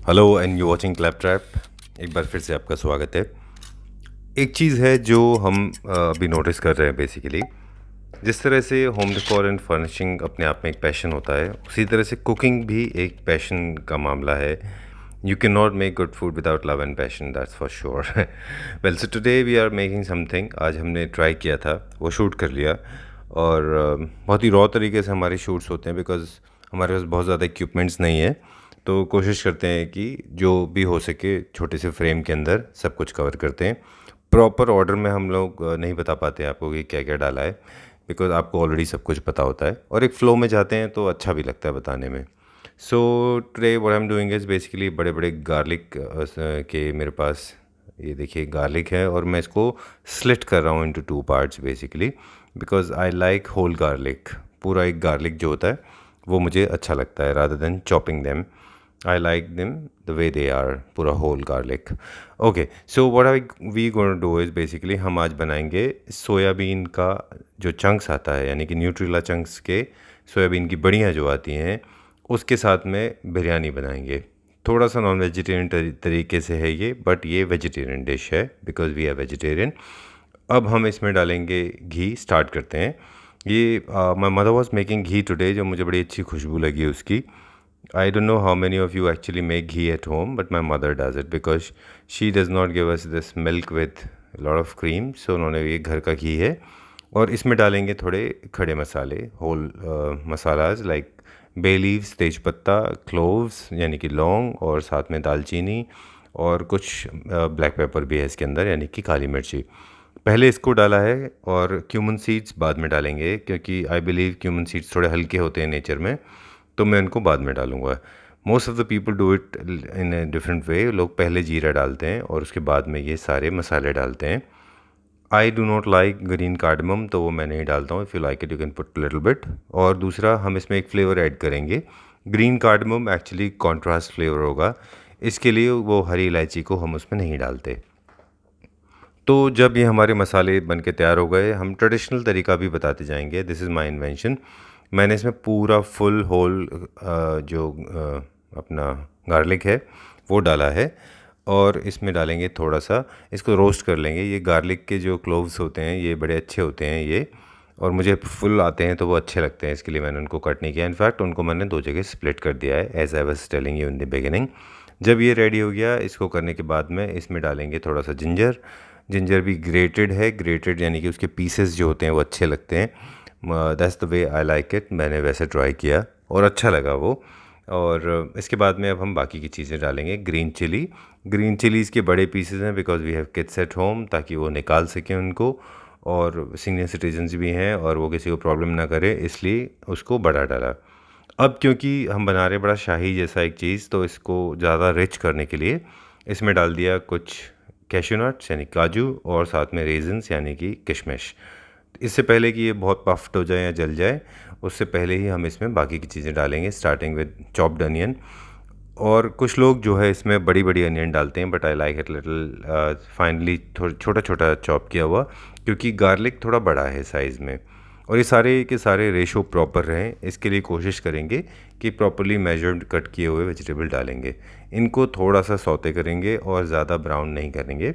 Hello and you watching clap trap. एक बार फिर से आपका स्वागत है। एक चीज़ है जो हम अभी नोटिस कर रहे हैं बेसिकली, जिस तरह से होम डेकोर एंड फर्निशिंग अपने आप में एक पैशन होता है, उसी तरह से कुकिंग भी एक पैशन का मामला है। You can not make good food without love and passion, that's for sure. Well, so today we are making something. आज हमने ट्राई किया था, वो शूट कर लिया, और बहुत ही रॉ तरीके से हमारे शूट्स होते हैं बिकॉज़ हमारे पास बहुत ज़्यादा इक्विपमेंट्स नहीं है। तो कोशिश करते हैं कि जो भी हो सके छोटे से फ्रेम के अंदर सब कुछ कवर करते हैं। प्रॉपर ऑर्डर में हम लोग नहीं बता पाते आपको कि क्या क्या डाला है, बिकॉज़ आपको ऑलरेडी सब कुछ पता होता है, और एक फ़्लो में जाते हैं तो अच्छा भी लगता है बताने में। So today what I am doing is basically बड़े बड़े गार्लिक के मेरे पास, ये देखिए गार्लिक है, और मैं इसको स्लिट कर रहा हूँ into 2 parts basically, because I like whole garlic. पूरा एक गार्लिक जो होता है वो मुझे अच्छा लगता है, rather than chopping them. I like them the way they are, पूरा whole garlic. Okay, so what we going to do is basically हम आज बनाएंगे सोयाबीन का जो चंक्स आता है, यानी कि न्यूट्रिला चंक्स के सोयाबीन की बड़ियाँ जो आती हैं, उसके साथ में बिरयानी बनाएंगे। थोड़ा सा नॉन वेजिटेरियन तरीके से है ये, बट ये वेजिटेरियन डिश है बिकॉज वी आर वेजिटेरियन। अब हम इसमें डालेंगे घी। स्टार्ट करते हैं। ये my mother was making ghee today, जो मुझे बड़ी अच्छी खुशबू लगी उसकी। I don't know how many of you actually make ghee at home, but my mother does it because she does not give us this milk with a lot of cream. So उन्होंने ये घर का घी है, और इसमें डालेंगे थोड़े खड़े मसाले, whole masalas like bay leaves, तेज़पत्ता, क्लोव्स यानी कि लौंग, और साथ में दालचीनी, और कुछ ब्लैक पेपर भी है इसके अंदर यानी कि काली मिर्ची। पहले इसको डाला है, और क्यूमन सीड्स बाद में डालेंगे क्योंकि आई बिलीव क्यूमन सीड्स थोड़े हल्के होते हैं नेचर में, तो मैं इनको बाद में डालूँगा। Most of the people do it in a different way. लोग पहले जीरा डालते हैं और उसके बाद में ये सारे मसाले डालते हैं। I do not like green cardamom, तो वो मैं नहीं डालता हूँ। If you like it you can put little bit. और दूसरा, हम इसमें एक फ्लेवर ऐड करेंगे। Green cardamom actually contrast flavour होगा, इसके लिए वो हरी इलायची को हम उसमें नहीं डालते। तो जब ये हमारे मसाले बन के तैयार हो गए, हम ट्रेडिशनल तरीका भी बताते जाएंगे। This is my invention. मैंने इसमें पूरा फुल होल जो अपना गार्लिक है वो डाला है, और इसमें डालेंगे थोड़ा सा, इसको रोस्ट कर लेंगे। ये गार्लिक के जो क्लोव्स होते हैं ये बड़े अच्छे होते हैं ये, और मुझे फुल आते हैं तो वो अच्छे लगते हैं, इसके लिए मैंने उनको कट नहीं किया। इनफैक्ट उनको मैंने 2 जगह स्प्लिट कर दिया है, as I was telling you in the beginning. जब ये रेडी हो गया, इसको करने के बाद में इसमें डालेंगे थोड़ा सा जिंजर। जिंजर भी ग्रेटेड है, ग्रेटेड यानी कि उसके पीसेस जो होते हैं वो अच्छे लगते हैं। That's the way I like it. मैंने वैसे ट्राई किया और अच्छा लगा वो। और इसके बाद में अब हम बाकी की चीज़ें डालेंगे। ग्रीन चिली, ग्रीन चिलीज़ के बड़े पीसेस हैं because we have kids at home, ताकि वो निकाल सकें उनको, और सीनियर सिटीजन्स भी हैं और वो किसी को प्रॉब्लम ना करे, इसलिए उसको बड़ा डाला। अब क्योंकि हम बना रहे बड़ा शाही जैसा एक चीज़, तो इसको ज़्यादा रिच करने के लिए इसमें डाल दिया कुछ कैश्यू नट्स यानी काजू, और साथ में रेजन्स यानी कि किशमिश। इससे पहले कि ये बहुत पफ्ड हो जाए या जल जाए, उससे पहले ही हम इसमें बाकी की चीज़ें डालेंगे, स्टार्टिंग विद चॉप्ड अनियन। और कुछ लोग जो है इसमें बड़ी बड़ी अनियन डालते हैं, but I like it little finally छोटा छोटा चॉप किया हुआ, क्योंकि गार्लिक थोड़ा बड़ा है साइज़ में। और ये सारे के सारे रेशो प्रॉपर रहें, इसके लिए कोशिश करेंगे कि प्रॉपरली मेजर्ड कट किए हुए वेजिटेबल डालेंगे। इनको थोड़ा सा सौते करेंगे और ज़्यादा ब्राउन नहीं करेंगे।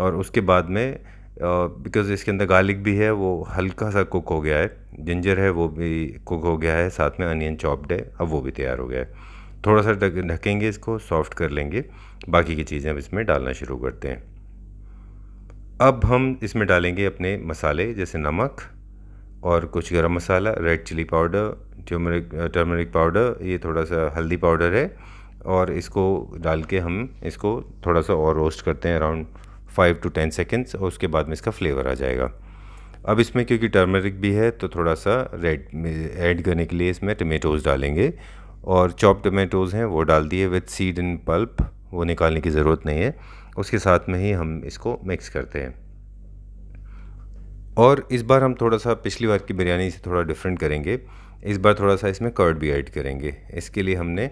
और उसके बाद में बिकॉज़ इसके अंदर गार्लिक भी है, वो हल्का सा कुक हो गया है, जिंजर है वो भी कुक हो गया है, साथ में अनियन चॉप्ड है, अब वो भी तैयार हो गया है। थोड़ा सा ढकेंगे, इसको सॉफ्ट कर लेंगे, बाकी की चीज़ें अब इसमें डालना शुरू करते हैं। अब हम इसमें डालेंगे अपने मसाले, जैसे नमक और कुछ गरम मसाला, red chilli powder, turmeric powder, ये थोड़ा सा हल्दी पाउडर है, और इसको डाल के हम इसको थोड़ा सा और रोस्ट करते हैं अराउंड 5 to 10 सेकेंड्स, और उसके बाद में इसका फ्लेवर आ जाएगा। अब इसमें क्योंकि टर्मरिक भी है, तो थोड़ा सा रेड ऐड करने के लिए इसमें टमेटोज़ डालेंगे, और चॉप टमेटोज़ हैं वो डाल दिए विद सीड इन पल्प, वो निकालने की ज़रूरत नहीं है। उसके साथ में ही हम इसको मिक्स करते हैं। और इस बार हम थोड़ा सा पिछली बार की बिरयानी से थोड़ा डिफरेंट करेंगे। इस बार थोड़ा सा इसमें कर्ड भी ऐड करेंगे। इसके लिए हमने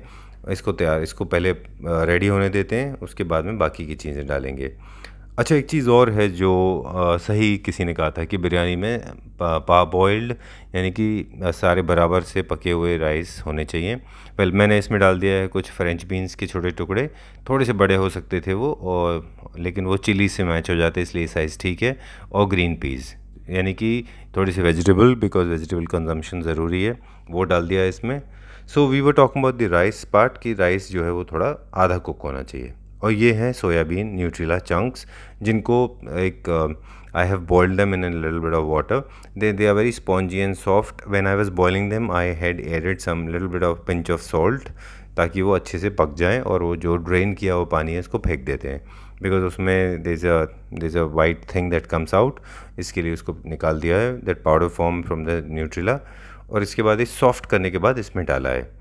इसको पहले रेडी होने देते हैं, उसके बाद में बाकी की चीज़ें डालेंगे। अच्छा, एक चीज़ और है जो सही किसी ने कहा था कि बिरयानी में पा बॉइल्ड यानी कि सारे बराबर से पके हुए राइस होने चाहिए। वेल मैंने इसमें डाल दिया है कुछ फ्रेंच बीन्स के छोटे टुकड़े, थोड़े से बड़े हो सकते थे वो, और लेकिन वो चिली से मैच हो जाते इसलिए साइज़ ठीक है। और ग्रीन पीस यानी कि थोड़ी सी वेजिटेबल, बिकॉज वेजिटेबल कंजम्पशन ज़रूरी है, वो डाल दिया इसमें। So we were talking about the rice part, कि राइस जो है वो थोड़ा आधा कुक होना चाहिए। और ये हैं सोयाबीन न्यूट्रिला चंक्स, जिनको एक I have boiled them in a little bit of water. They are very spongy and soft. When I was boiling them I had added some little bit of pinch of salt, ताकि वो अच्छे से पक जाएं और वो जो drain किया हुआ पानी है उसको फेंक देते हैं, बिकॉज उसमें there a white thing that comes out. इसके लिए उसको निकाल दिया है, that powder form from the Nutrela. और इसके बाद इस सॉफ्ट करने के बाद इसमें डाला है।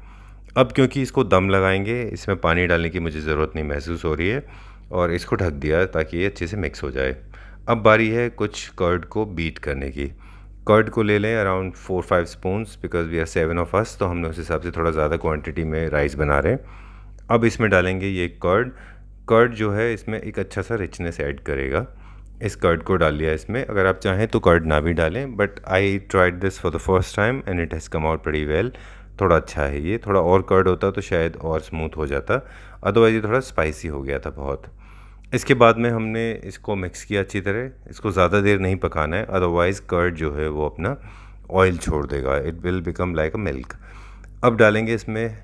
अब क्योंकि इसको दम लगाएंगे, इसमें पानी डालने की मुझे ज़रूरत नहीं महसूस हो रही है, और इसको ढक दिया ताकि ये अच्छे से मिक्स हो जाए। अब बारी है कुछ कर्ड को बीट करने की। कर्ड को ले लें around 4-5 spoons, because we are 7 of us, तो हमने उस हिसाब से थोड़ा ज़्यादा क्वांटिटी में राइस बना रहे हैं। अब इसमें डालेंगे ये कर्ड। कर्ड जो है इसमें एक अच्छा सा रिचनेस ऐड करेगा। इस कर्ड को डाल लिया इसमें। अगर आप चाहें तो कर्ड ना भी डालें, but I tried this for the first time and it has come out pretty well. थोड़ा अच्छा है ये, थोड़ा और कर्ड होता तो शायद और स्मूथ हो जाता, अदरवाइज़ ये थोड़ा स्पाइसी हो गया था बहुत। इसके बाद में हमने इसको मिक्स किया अच्छी तरह। इसको ज़्यादा देर नहीं पकाना है, अदरवाइज़ कर्ड जो है वो अपना ऑयल छोड़ देगा, it will become like a milk. अब डालेंगे इसमें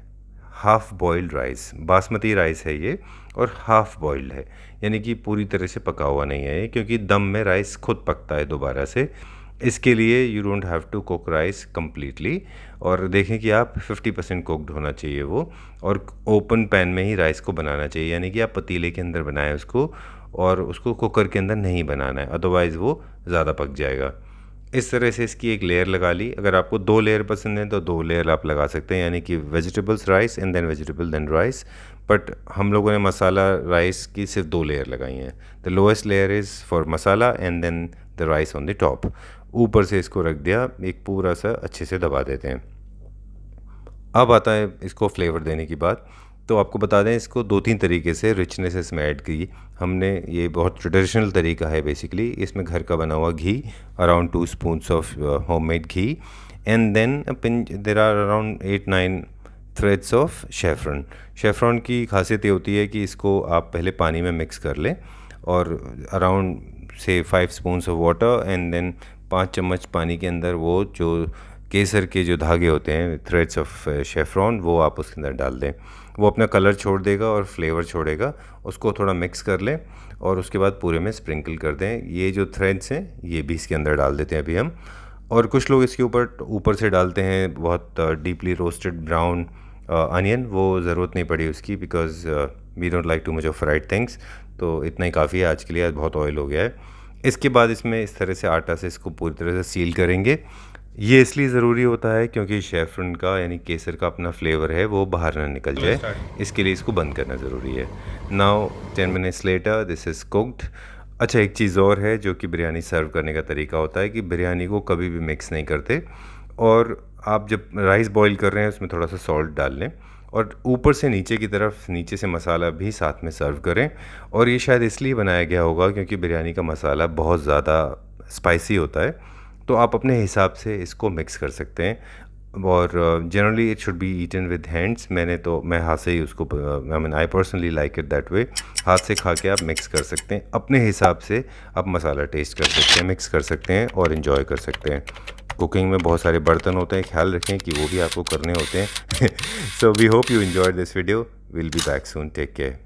half boiled rice. Basmati rice है ये, और हाफ़ बॉइल्ड है, यानी कि पूरी तरह से पका हुआ नहीं है ये, क्योंकि दम में राइस खुद पकता है दोबारा से। इसके लिए you don't have to cook rice completely, और देखें कि आप 50% कुकड होना चाहिए वो, और ओपन पैन में ही राइस को बनाना चाहिए, यानी कि आप पतीले के अंदर बनाएं उसको, और उसको कुकर के अंदर नहीं बनाना है, अदरवाइज़ वो ज़्यादा पक जाएगा। इस तरह से इसकी एक लेयर लगा ली। अगर आपको 2 लेयर पसंद है तो 2 लेयर आप लगा सकते हैं, यानी कि vegetables rice and then vegetable then rice. But हम लोगों ने मसाला राइस की सिर्फ 2 लेयर लगाई हैं। The lowest layer is for masala and then the rice on the top. ऊपर से इसको रख दिया, एक पूरा सा अच्छे से दबा देते हैं। अब आता है इसको फ्लेवर देने की बात। तो आपको बता दें, इसको 2-3 तरीके से रिचनेस इसमें ऐड की हमने। ये बहुत ट्रेडिशनल तरीका है बेसिकली। इसमें घर का बना हुआ घी, अराउंड 2 स्पून्स ऑफ होममेड घी, and then there are around 8-9 threads of saffron. Saffron की खासियत ये होती है कि इसको आप पहले पानी में मिक्स कर लें, और अराउंड से 5 spoons of water, and then 5 चम्मच पानी के अंदर वो जो केसर के जो धागे होते हैं, थ्रेड्स ऑफ शेफ्रॉन, वो आप उसके अंदर डाल दें। वो अपना कलर छोड़ देगा और फ्लेवर छोड़ेगा। उसको थोड़ा मिक्स कर लें, और उसके बाद पूरे में स्प्रिंकल कर दें। ये जो थ्रेड्स हैं ये भी इसके अंदर डाल देते हैं अभी हम। और कुछ लोग इसके ऊपर से डालते हैं बहुत डीपली रोस्टेड ब्राउन अनियन। वो ज़रूरत नहीं पड़ी उसकी, because we don't like too much of fried things. तो इतना ही काफ़ी है आज के लिए, आज बहुत ऑयल हो गया है। इसके बाद इसमें इस तरह से आटा से इसको पूरी तरह से सील करेंगे। ये इसलिए ज़रूरी होता है क्योंकि शेफ़रन का यानी केसर का अपना फ्लेवर है वो बाहर ना निकल जाए, इसके लिए इसको बंद करना ज़रूरी है। Now 10 minutes later this is cooked. अच्छा, एक चीज़ और है जो कि बिरयानी सर्व करने का तरीका होता है कि बिरयानी को कभी भी मिक्स नहीं करते, और आप जब राइस बॉईल कर रहे हैं उसमें थोड़ा सा सॉल्ट डाल लें, और ऊपर से नीचे की तरफ नीचे से मसाला भी साथ में सर्व करें। और ये शायद इसलिए बनाया गया होगा क्योंकि बिरयानी का मसाला बहुत ज़्यादा स्पाइसी होता है, तो आप अपने हिसाब से इसको मिक्स कर सकते हैं। और generally it should be eaten with hands. मैं हाथ से ही उसको, I mean I personally like it that way. हाथ से खा के आप मिक्स कर सकते हैं अपने हिसाब से। आप मसाला टेस्ट कर सकते हैं, मिक्स कर सकते हैं और इन्जॉय कर सकते हैं। कुकिंग में बहुत सारे बर्तन होते हैं, ख्याल रखें कि वो भी आपको करने होते हैं। So we hope you enjoyed this video. Will be back soon, take care.